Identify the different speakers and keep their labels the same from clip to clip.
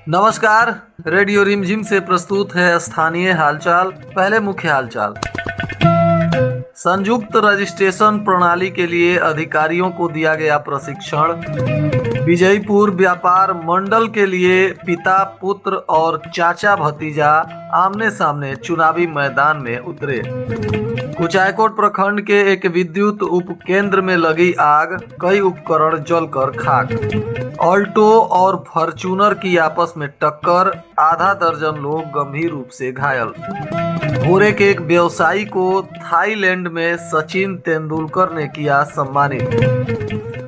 Speaker 1: नमस्कार। रेडियो रिमझिम से प्रस्तुत है स्थानीय हालचाल। पहले मुख्य हालचाल। संयुक्त रजिस्ट्रेशन प्रणाली के लिए अधिकारियों को दिया गया प्रशिक्षण। विजयपुर व्यापार मंडल के लिए पिता पुत्र और चाचा भतीजा आमने सामने चुनावी मैदान में उतरे। कुचायकोट प्रखंड के एक विद्युत उपकेंद्र में लगी आग, कई उपकरण जलकर खाक। ऑल्टो और फॉर्च्यूनर की आपस में टक्कर, आधा दर्जन लोग गंभीर रूप से घायल। भोरे के एक व्यवसायी को थाईलैंड में सचिन तेंदुलकर ने किया सम्मानित।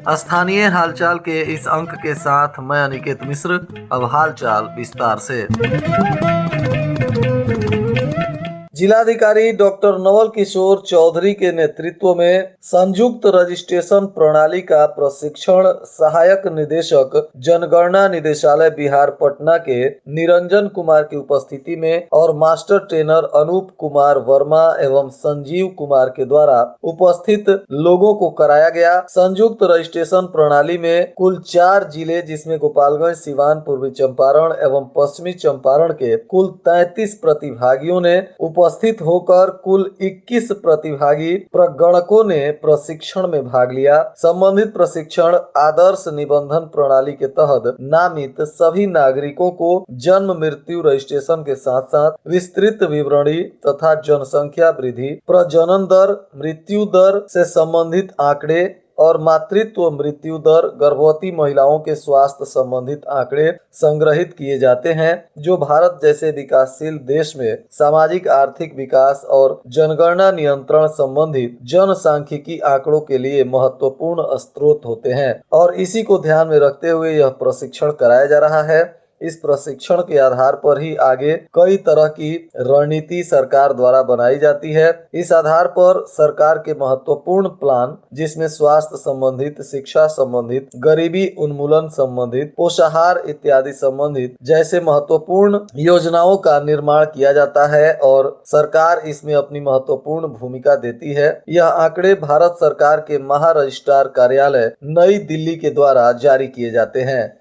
Speaker 1: स्थानीय हालचाल के इस अंक के साथ मैं अनिकेत मिश्र। अब हालचाल विस्तार से। जिलाधिकारी डॉक्टर नवल किशोर चौधरी के नेतृत्व में संयुक्त रजिस्ट्रेशन प्रणाली का प्रशिक्षण सहायक निदेशक जनगणना निदेशालय बिहार पटना के निरंजन कुमार की उपस्थिति में और मास्टर ट्रेनर अनूप कुमार वर्मा एवं संजीव कुमार के द्वारा उपस्थित लोगों को कराया गया। संयुक्त रजिस्ट्रेशन प्रणाली में कुल 4 जिले जिसमें गोपालगंज, सिवान, पूर्वी चंपारण एवं पश्चिमी चंपारण के कुल 33 प्रतिभागियों ने उपस्थित होकर कुल 21 प्रतिभागी प्रगणकों ने प्रशिक्षण में भाग लिया। संबंधित प्रशिक्षण आदर्श निबंधन प्रणाली के तहत नामित सभी नागरिकों को जन्म मृत्यु रजिस्ट्रेशन के साथ साथ विस्तृत विवरणी तथा जनसंख्या वृद्धि, प्रजनन दर, मृत्यु दर से संबंधित आंकड़े और मातृत्व मृत्यु दर, गर्भवती महिलाओं के स्वास्थ्य संबंधित आंकड़े संग्रहित किए जाते हैं, जो भारत जैसे विकासशील देश में सामाजिक आर्थिक विकास और जनगणना नियंत्रण संबंधित जनसांख्यिकी आंकड़ों के लिए महत्वपूर्ण स्रोत होते हैं और इसी को ध्यान में रखते हुए यह प्रशिक्षण कराया जा रहा है। इस प्रशिक्षण के आधार पर ही आगे कई तरह की रणनीति सरकार द्वारा बनाई जाती है। इस आधार पर सरकार के महत्वपूर्ण प्लान, जिसमें स्वास्थ्य संबंधित, शिक्षा संबंधित, गरीबी उन्मूलन संबंधित, पोषाहार इत्यादि संबंधित जैसे महत्वपूर्ण योजनाओं का निर्माण किया जाता है और सरकार इसमें अपनी महत्वपूर्ण भूमिका देती है। यह आंकड़े भारत सरकार के महा रजिस्ट्रार कार्यालय नई दिल्ली के द्वारा जारी किए जाते हैं।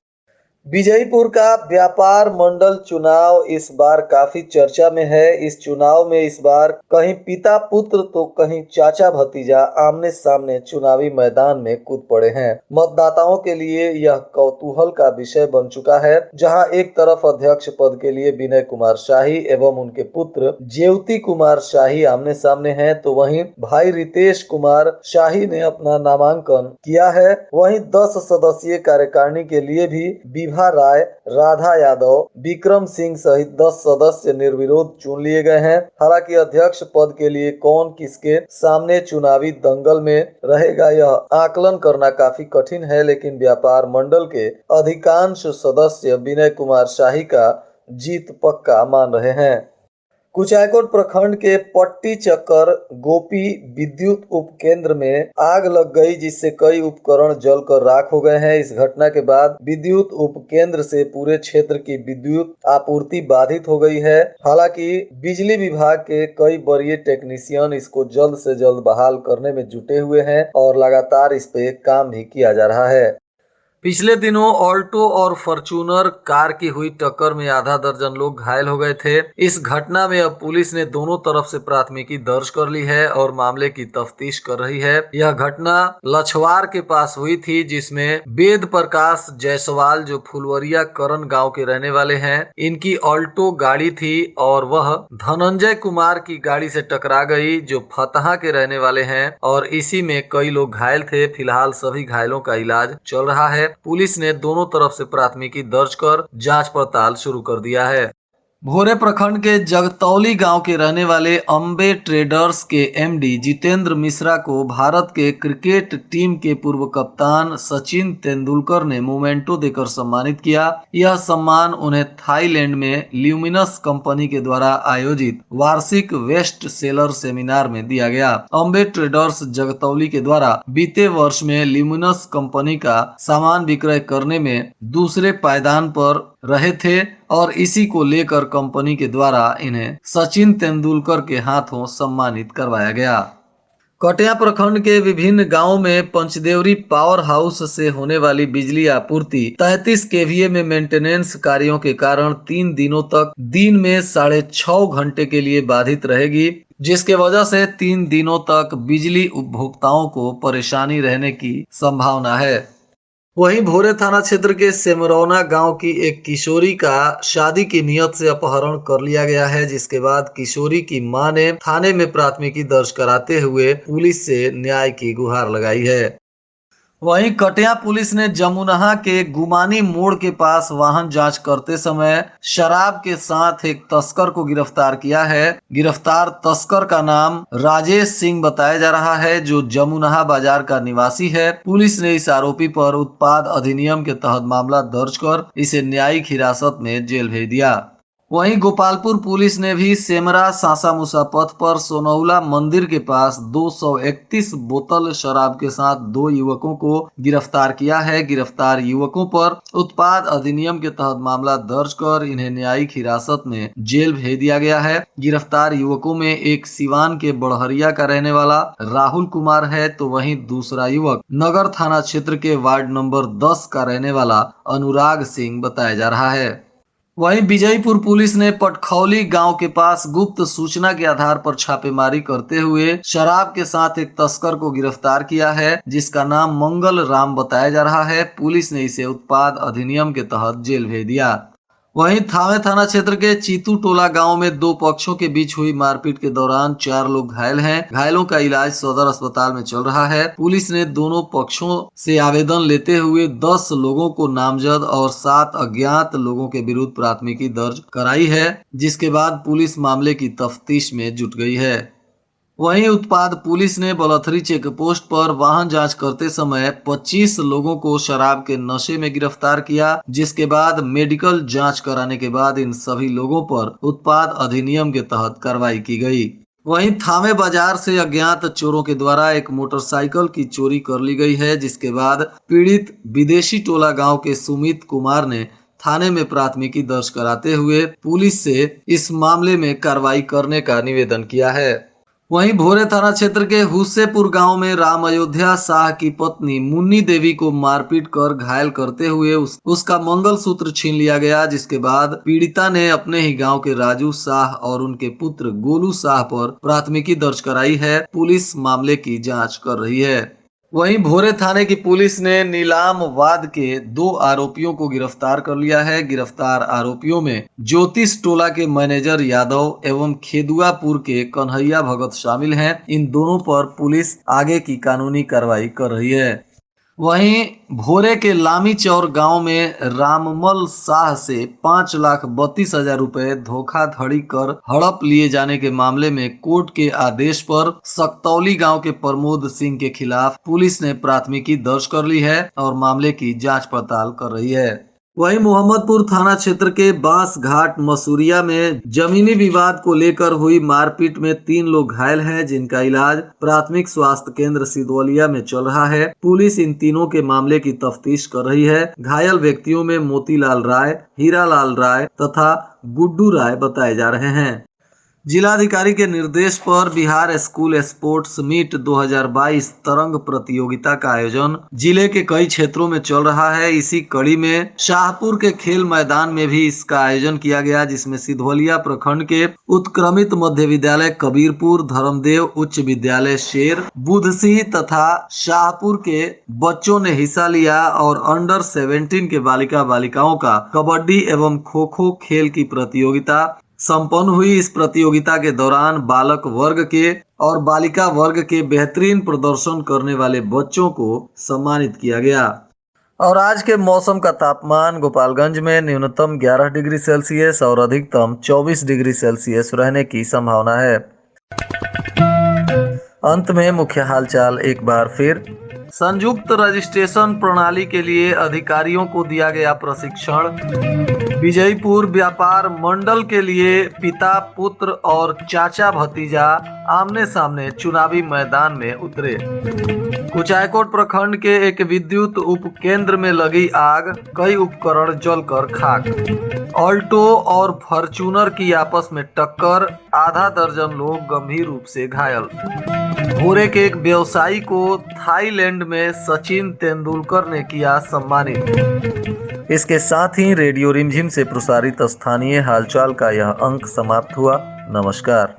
Speaker 1: विजयपुर का व्यापार मंडल चुनाव इस बार काफी चर्चा में है। इस चुनाव में इस बार कहीं पिता पुत्र तो कहीं चाचा भतीजा आमने सामने चुनावी मैदान में कूद पड़े हैं। मतदाताओं के लिए यह कौतूहल का विषय बन चुका है, जहां एक तरफ अध्यक्ष पद के लिए विनय कुमार शाही एवं उनके पुत्र ज्योति कुमार शाही आमने सामने हैं, तो वहीं भाई रितेश कुमार शाही ने अपना नामांकन किया है। वहीं 10 सदस्यीय कार्यकारिणी के लिए भी राय, राधा यादव, विक्रम सिंह सहित 10 सदस्य निर्विरोध चुन लिए गए हैं। हालांकि अध्यक्ष पद के लिए कौन किसके सामने चुनावी दंगल में रहेगा यह आकलन करना काफी कठिन है, लेकिन व्यापार मंडल के अधिकांश सदस्य विनय कुमार शाही का जीत पक्का मान रहे हैं। कुचायकोट प्रखंड के पट्टी चक्कर गोपी विद्युत उपकेंद्र में आग लग गई, जिससे कई उपकरण जलकर राख हो गए हैं। इस घटना के बाद विद्युत उपकेंद्र से पूरे क्षेत्र की विद्युत आपूर्ति बाधित हो गई है। हालांकि बिजली विभाग के कई वरीय टेक्नीशियन इसको जल्द से जल्द बहाल करने में जुटे हुए हैं और लगातार इस पे काम भी किया जा रहा है। पिछले दिनों ऑल्टो और फॉर्च्यूनर कार की हुई टक्कर में आधा दर्जन लोग घायल हो गए थे। इस घटना में अब पुलिस ने दोनों तरफ से प्राथमिकी दर्ज कर ली है और मामले की तफ्तीश कर रही है। यह घटना लछवार के पास हुई थी, जिसमें वेद प्रकाश जायसवाल, जो फुलवरिया करण गांव के रहने वाले हैं, इनकी ऑल्टो गाड़ी थी और वह धनंजय कुमार की गाड़ी से टकरा गई, जो फतहा के रहने वाले हैं, और इसी में कई लोग घायल थे। फिलहाल सभी घायलों का इलाज चल रहा है। पुलिस ने दोनों तरफ से प्राथमिकी दर्ज कर जांच पड़ताल शुरू कर दिया है। भोरे प्रखंड के जगतौली गांव के रहने वाले अम्बे ट्रेडर्स के एमडी जितेंद्र मिश्रा को भारत के क्रिकेट टीम के पूर्व कप्तान सचिन तेंदुलकर ने मोमेंटो देकर सम्मानित किया। यह सम्मान उन्हें थाईलैंड में ल्यूमिनस कंपनी के द्वारा आयोजित वार्षिक वेस्ट सेलर सेमिनार में दिया गया। अम्बे ट्रेडर्स जगतौली के द्वारा बीते वर्ष में ल्यूमिनस कंपनी का सामान विक्रय करने में दूसरे पायदान पर रहे थे और इसी को लेकर कंपनी के द्वारा इन्हें सचिन तेंदुलकर के हाथों सम्मानित करवाया गया। कटिया प्रखंड के विभिन्न गांवों में पंचदेवरी पावर हाउस से होने वाली बिजली आपूर्ति 33 केवीए में मेंटेनेंस कार्यों के कारण 3 दिनों तक दिन में 6.5 घंटे के लिए बाधित रहेगी, जिसके वजह से 3 दिनों तक बिजली उपभोक्ताओं को परेशानी रहने की संभावना है। वहीं भोरे थाना क्षेत्र के सेमरौना गांव की एक किशोरी का शादी की नियत से अपहरण कर लिया गया है, जिसके बाद किशोरी की मां ने थाने में प्राथमिकी दर्ज कराते हुए पुलिस से न्याय की गुहार लगाई है। वहीं कटिया पुलिस ने जमुनहा के गुमानी मोड़ के पास वाहन जांच करते समय शराब के साथ एक तस्कर को गिरफ्तार किया है। गिरफ्तार तस्कर का नाम राजेश सिंह बताया जा रहा है, जो जमुनहा बाजार का निवासी है। पुलिस ने इस आरोपी पर उत्पाद अधिनियम के तहत मामला दर्ज कर इसे न्यायिक हिरासत में जेल भेज दिया। वहीं गोपालपुर पुलिस ने भी सेमरा सासामुसा पथ पर सोनौला मंदिर के पास 231 बोतल शराब के साथ 2 युवकों को गिरफ्तार किया है। गिरफ्तार युवकों पर उत्पाद अधिनियम के तहत मामला दर्ज कर इन्हें न्यायिक हिरासत में जेल भेज दिया गया है। गिरफ्तार युवकों में एक सिवान के बड़हरिया का रहने वाला राहुल कुमार है, तो वहीं दूसरा युवक नगर थाना क्षेत्र के वार्ड नंबर 10 का रहने वाला अनुराग सिंह बताया जा रहा है। वहीं विजयपुर पुलिस ने पटखौली गांव के पास गुप्त सूचना के आधार पर छापेमारी करते हुए शराब के साथ एक तस्कर को गिरफ्तार किया है, जिसका नाम मंगल राम बताया जा रहा है। पुलिस ने इसे उत्पाद अधिनियम के तहत जेल भेज दिया। वहीं थावे थाना क्षेत्र के चीतू टोला गांव में 2 पक्षों के बीच हुई मारपीट के दौरान 4 लोग घायल हैं। घायलों का इलाज सदर अस्पताल में चल रहा है। पुलिस ने दोनों पक्षों से आवेदन लेते हुए 10 लोगों को नामजद और 7 अज्ञात लोगों के विरुद्ध प्राथमिकी दर्ज कराई है, जिसके बाद पुलिस मामले की तफ्तीश में जुट गई है। वहीं उत्पाद पुलिस ने बलथरी चेक पोस्ट पर वाहन जांच करते समय 25 लोगों को शराब के नशे में गिरफ्तार किया, जिसके बाद मेडिकल जांच कराने के बाद इन सभी लोगों पर उत्पाद अधिनियम के तहत कार्रवाई की गई। वहीं थावे बाजार से अज्ञात चोरों के द्वारा एक मोटरसाइकिल की चोरी कर ली गई है, जिसके बाद पीड़ित विदेशी टोला गांव के सुमित कुमार ने थाने में प्राथमिकी दर्ज कराते हुए पुलिस से इस मामले में कार्रवाई करने का निवेदन किया है। वहीं भोरे थाना क्षेत्र के हुस्सेपुर गांव में राम अयोध्या शाह की पत्नी मुन्नी देवी को मारपीट कर घायल करते हुए उसका मंगलसूत्र छीन लिया गया, जिसके बाद पीड़िता ने अपने ही गांव के राजू शाह और उनके पुत्र गोलू शाह पर प्राथमिकी दर्ज कराई है। पुलिस मामले की जांच कर रही है। वहीं भोरे थाने की पुलिस ने नीलाम वाद के 2 आरोपियों को गिरफ्तार कर लिया है। गिरफ्तार आरोपियों में ज्योतिष टोला के मैनेजर यादव एवं खेदुआपुर के कन्हैया भगत शामिल हैं। इन दोनों पर पुलिस आगे की कानूनी कार्रवाई कर रही है। वहीं भोरे के लामी चौर गांव में राममल शाह से 5,32,000 रुपए धोखाधड़ी कर हड़प लिए जाने के मामले में कोर्ट के आदेश पर सकतौली गांव के प्रमोद सिंह के खिलाफ पुलिस ने प्राथमिकी दर्ज कर ली है और मामले की जांच पड़ताल कर रही है। वहीं मोहम्मदपुर थाना क्षेत्र के बांस घाट मसूरिया में जमीनी विवाद को लेकर हुई मारपीट में 3 लोग घायल हैं, जिनका इलाज प्राथमिक स्वास्थ्य केंद्र सिद्धवलिया में चल रहा है। पुलिस इन तीनों के मामले की तफ्तीश कर रही है। घायल व्यक्तियों में मोतीलाल राय, हीरालाल राय तथा गुड्डू राय बताए जा रहे हैं। जिलाधिकारी के निर्देश पर बिहार स्कूल स्पोर्ट्स मीट 2022 तरंग प्रतियोगिता का आयोजन जिले के कई क्षेत्रों में चल रहा है। इसी कड़ी में शाहपुर के खेल मैदान में भी इसका आयोजन किया गया, जिसमें सिद्धवलिया प्रखंड के उत्क्रमित मध्य विद्यालय कबीरपुर, धर्मदेव उच्च विद्यालय शेर बुधसी तथा शाहपुर के बच्चों ने हिस्सा लिया और अंडर 17 के बालिकाओं का कबड्डी एवं खो खो खेल की प्रतियोगिता संपन्न हुई। इस प्रतियोगिता के दौरान बालक वर्ग के और बालिका वर्ग के बेहतरीन प्रदर्शन करने वाले बच्चों को सम्मानित किया गया। और आज के मौसम का तापमान गोपालगंज में न्यूनतम 11 डिग्री सेल्सियस और अधिकतम 24 डिग्री सेल्सियस रहने की संभावना है। अंत में मुख्य हालचाल एक बार फिर। संयुक्त रजिस्ट्रेशन प्रणाली के लिए अधिकारियों को दिया गया प्रशिक्षण। विजयपुर व्यापार मंडल के लिए पिता पुत्र और चाचा भतीजा आमने सामने चुनावी मैदान में उतरे। कुचायकोट प्रखंड के एक विद्युत उपकेंद्र में लगी आग, कई उपकरण जलकर खाक। ऑल्टो और फॉर्च्यूनर की आपस में टक्कर, आधा दर्जन लोग गंभीर रूप से घायल। भोरे के एक व्यवसायी को थाईलैंड में सचिन तेंदुलकर ने किया सम्मानित। इसके साथ ही रेडियो रिमझिम से प्रसारित स्थानीय हालचाल का यह अंक समाप्त हुआ। नमस्कार।